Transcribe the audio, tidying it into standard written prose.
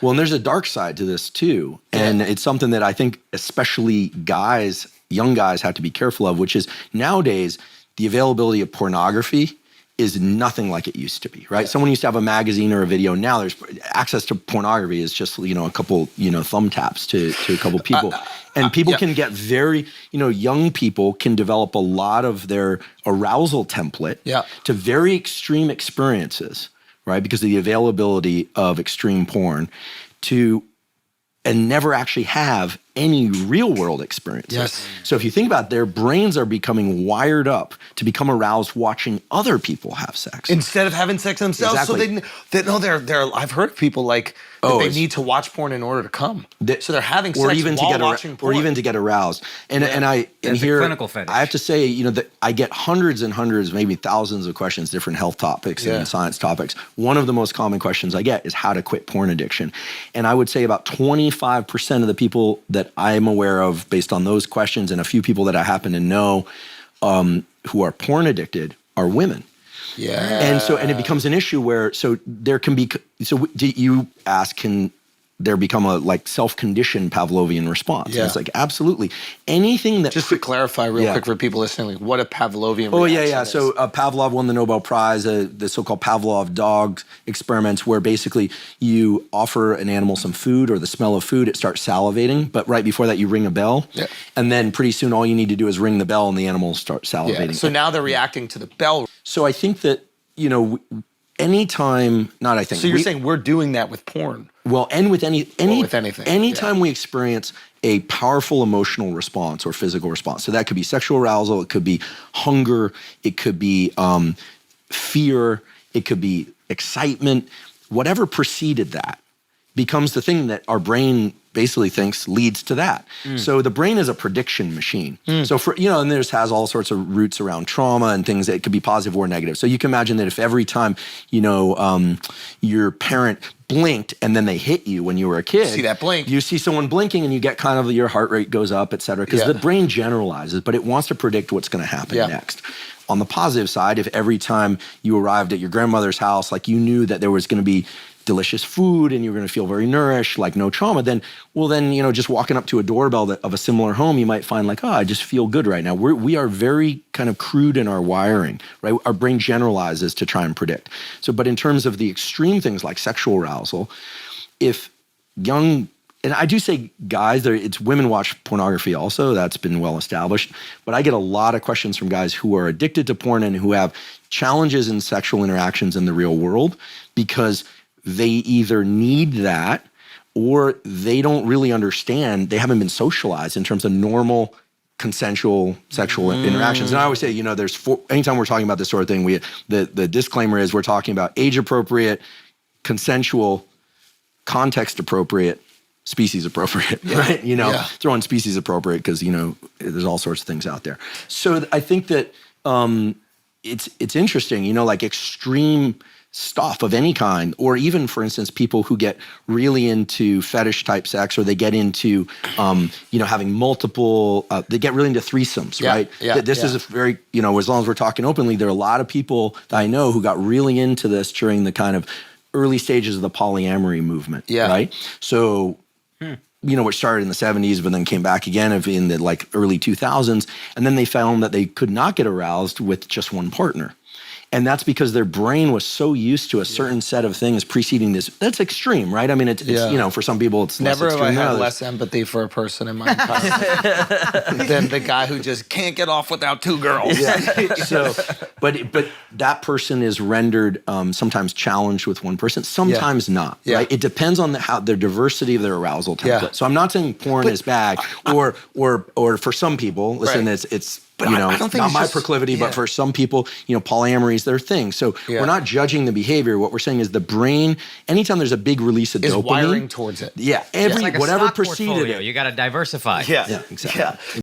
Well, and there's a dark side to this too. And it's something that I think especially guys, young guys have to be careful of, which is nowadays the availability of pornography is nothing like it used to be, right? Yeah. Someone used to have a magazine or a video. Now there's access to pornography is just, a couple, thumb taps to a couple people. And people can get very, young people can develop a lot of their arousal template to very extreme experiences, right? Because of the availability of extreme porn and never actually have any real world experiences. Yes. So if you think about it, their brains are becoming wired up to become aroused watching other people have sex. Instead of having sex themselves. Exactly. So I've heard of people like that they need to watch porn in order to come. So they're having sex while watching porn. Or even to get aroused. And here, a clinical fetish. I have to say, that I get hundreds and hundreds, maybe thousands of questions, different health topics and science topics. One of the most common questions I get is how to quit porn addiction. And I would say about 25% of the people that I'm aware of based on those questions and a few people that I happen to know who are porn addicted are women. Yeah. And it becomes an issue where, you ask, can there become a self-conditioned Pavlovian response? Yeah. And it's absolutely. Anything that— Just to clarify real quick for people listening, what a Pavlovian reaction is. So Pavlov won the Nobel Prize, the so-called Pavlov dog experiments, where basically you offer an animal some food or the smell of food, it starts salivating, but right before that you ring a bell. Yeah. And then pretty soon all you need to do is ring the bell and the animal will start salivating. Yeah. So now they're reacting to the bell. So I think that, anytime, not I think. So you're saying we're doing that with porn? Well, and with anything. Anytime Yeah. we experience a powerful emotional response or physical response. So that could be sexual arousal, it could be hunger, it could be fear, it could be excitement. Whatever preceded that becomes the thing that our brain basically thinks leads to that. So the brain is a prediction machine. So and this has all sorts of roots around trauma and things that could be positive or negative. So you can imagine that if every time, your parent blinked and then they hit you when you were a kid. See that blink. You see someone blinking and you get kind of, your heart rate goes up, et cetera, because the brain generalizes, but it wants to predict what's going to happen next. On the positive side, if every time you arrived at your grandmother's house, you knew that there was going to be delicious food and you were going to feel very nourished, no trauma, then just walking up to a doorbell of a similar home, you might find I just feel good right now. We are very kind of crude in our wiring, right? Our brain generalizes to try and predict. So, but in terms of the extreme things like sexual arousal, if young, and I do say guys, it's women watch pornography also, that's been well established, but I get a lot of questions from guys who are addicted to porn and who have challenges in sexual interactions in the real world because they either need that or they don't really understand, they haven't been socialized in terms of normal consensual sexual interactions. And I always say, anytime we're talking about this sort of thing, the disclaimer is we're talking about age appropriate, consensual, context appropriate, species appropriate, right? Throw in species appropriate because, there's all sorts of things out there. So I think that it's interesting, extreme stuff of any kind, or even, for instance, people who get really into fetish type sex, or they get into, having multiple, they get really into threesomes, right? This is a very, as long as we're talking openly, there are a lot of people that I know who got really into this during the kind of early stages of the polyamory movement, right? So, which started in the 70s, but then came back again in the early 2000s, and then they found that they could not get aroused with just one partner. And that's because their brain was so used to a certain set of things preceding this. That's extreme, right? I mean, it's for some people, it's never less extreme. Never have I had less empathy for a person in my entire life than the guy who just can't get off without two girls. Yeah. So, but that person is rendered sometimes challenged with one person, sometimes not. Right? It depends on the diversity of their arousal template. So I'm not saying porn is bad, or for some people, listen, it's. But I don't think not my proclivity, but for some people, polyamory is their thing. So we're not judging the behavior. What we're saying is the brain, anytime there's a big release of dopamine, wiring towards it. Yeah, It's like a whatever stock preceded portfolio. it. You got to diversify. Yeah, exactly. Yeah.